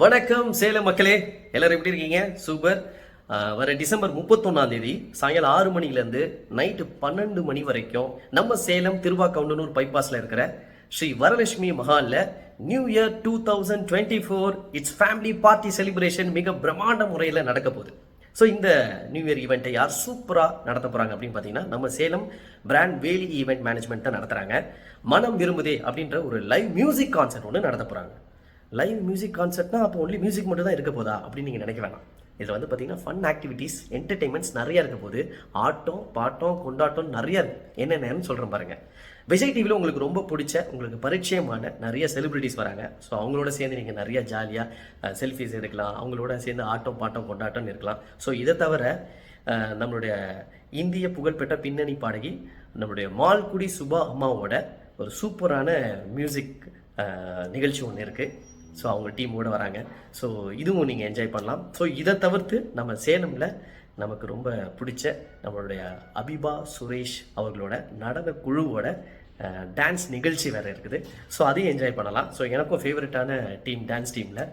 வணக்கம் சேலம் மக்களே, எல்லாரும் எப்படி இருக்கீங்க? சூப்பர். வர டிசம்பர் 31 சாயங்காலம் 6 மணிலேருந்து நைட்டு 12 மணி வரைக்கும் நம்ம சேலம் திருவாக்கவுண்டனூர் பைபாஸில் இருக்கிற ஸ்ரீ வரலட்சுமி மஹாலில் new year 2024 it's family party celebration மிக பிரம்மாண்ட முறையில் நடக்க போகுது. ஸோ இந்த நியூ இயர் ஈவெண்ட்டை யார் சூப்பராக நடத்த போகிறாங்க அப்படின்னு பார்த்தீங்கன்னா, நம்ம சேலம் பிராண்ட் வேலி ஈவெண்ட் மேனேஜ்மெண்ட் தான் நடத்துகிறாங்க. மனம் விரும்புதே அப்படின்ற ஒரு லைவ் மியூசிக் கான்சர்ட் ஒன்று நடத்த போகிறாங்க. லைவ் மியூசிக் கான்சர்ட்னா அப்போ ஒன்லி மியூசிக் மட்டும் தான் இருக்க போதா அப்படின்னு நீங்கள் நினைக்க வேணாம். இதில் வந்து பார்த்தீங்கன்னா ஃபன் ஆக்டிவிட்டீஸ், என்டர்டெயின்மெண்ட்ஸ் நிறையா இருக்க போது. ஆட்டம் பாட்டம் கொண்டாட்டம் நிறையா இருக்குது. என்னென்னு சொல்கிறேன் பாருங்கள். விஜய் டிவியில் உங்களுக்கு ரொம்ப பிடிச்ச, உங்களுக்கு பரிச்சயமான நிறைய செலிபிரிட்டிஸ் வராங்க. ஸோ அவங்களோட சேர்ந்து நீங்கள் நிறையா ஜாலியாக செல்ஃபிஸ் எடுக்கலாம், அவங்களோட சேர்ந்து ஆட்டம் பாட்டம் கொண்டாட்டம்னு இருக்கலாம். ஸோ இதை தவிர நம்மளுடைய இந்திய புகழ்பெற்ற பின்னணி பாடகி நம்மளுடைய மால்குடி சுபா அம்மாவோட ஒரு சூப்பரான மியூசிக் நிகழ்ச்சி ஒன்று இருக்குது. ஸோ அவங்க டீமோடு வராங்க. ஸோ இதுவும் நீங்கள் என்ஜாய் பண்ணலாம். ஸோ இதை தவிர்த்து நம்ம சேலமில் நமக்கு ரொம்ப பிடிச்ச நம்மளுடைய அபிபா சுரேஷ் அவர்களோட நடன குழுவோட டான்ஸ் நிகழ்ச்சி வேறு இருக்குது. ஸோ அதையும் என்ஜாய் பண்ணலாம். ஸோ எனக்கும் ஃபேவரட்டான டீம் டான்ஸ் டீமில்.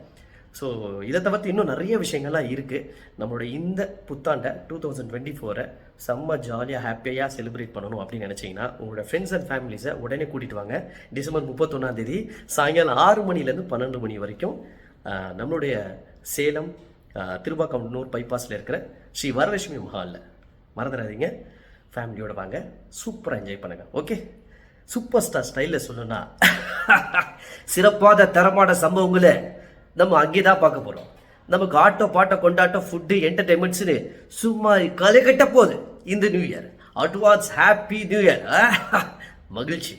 ஸோ இதை தவிர்த்து இன்னும் நிறைய விஷயங்கள்லாம் இருக்குது. நம்மளோட இந்த புத்தாண்டை 2024 செம்ம ஜாலியாக ஹாப்பியாக செலிப்ரேட் பண்ணணும் அப்படின்னு நினச்சிங்கன்னா உங்களோட ஃப்ரெண்ட்ஸ் அண்ட் ஃபேமிலிஸை உடனே கூட்டிகிட்டு வாங்க. டிசம்பர் 31 சாயங்காலம் 6 மணிலேருந்து 12 மணி வரைக்கும் நம்மளுடைய சேலம் திருவாக்கவுண்டனூர் பைபாஸில் இருக்கிற ஸ்ரீ வரலட்சுமி மஹாலில். மறந்துடாதீங்க, ஃபேமிலியோடு வாங்க, சூப்பராக என்ஜாய் பண்ணுங்கள். ஓகே, சூப்பர் ஸ்டார் ஸ்டைலில் சொல்லணும்னா சிறப்பான தரமான சம்பவங்களை நம்ம அங்கே தான் பார்க்க போகிறோம். நமக்கு ஆட்டம் பாட்டம் கொண்டாட்டம் ஃபுட்டு என்டர்டைன்மெண்ட்ஸ்னு சும்மா கலை கட்ட போகுது இந்த new year. Advance happy new year. மகிழ்ச்சி.